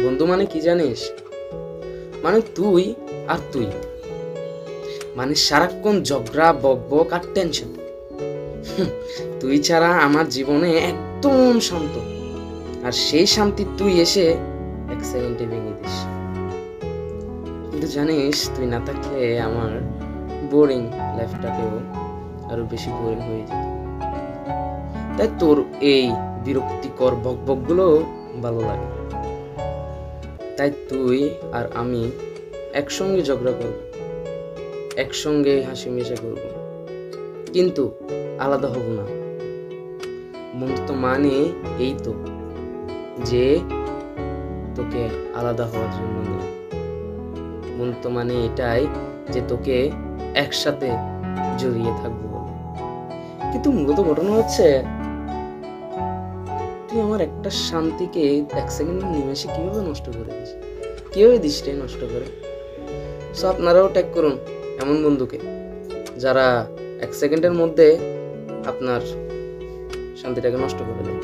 বন্ধু মানে কি জানিস? মানে তুই আর তুই, মানে সারাক্ষণ ঝগড়া বকবক আর টেনশন। তুই ছাড়া আমার জীবনে একদম শান্ত, আর সেই শান্তি তুই এসে এক সেকেন্ডে ভেঙে দিস। কিন্তু জানিস, তুই না থাকলে আমার বোরিং লাইফটাকেও আরো বেশি বোরিং হয়ে যেত। তাই তোর এই বিরক্তিকর বকবক গুলো ভালো লাগে। তাই তুই আর আমি একসঙ্গে ঝগড়া করব, একসঙ্গে হাসি মিশে করব, কিন্তু আলাদা হব না। বন্ধুত্ব মানে এই তো, যে তোকে আলাদা হওয়ার জন্য নয়। বন্ধুত্ব মানে এটাই যে তোকে একসাথে জড়িয়ে থাকবো বলে। কিন্তু মূলত ঘটনা হচ্ছে, তুই আমার একটা শান্তিকে এক সেকেন্ড নিমেষে কিভাবে নষ্ট করে দিস, কিভাবে দিস রে নষ্ট করে। সো আপনারাও ট্যাগ করুন এমন বন্ধুকে, যারা এক সেকেন্ডের মধ্যে আপনার শান্তিটাকে নষ্ট করে দেয়।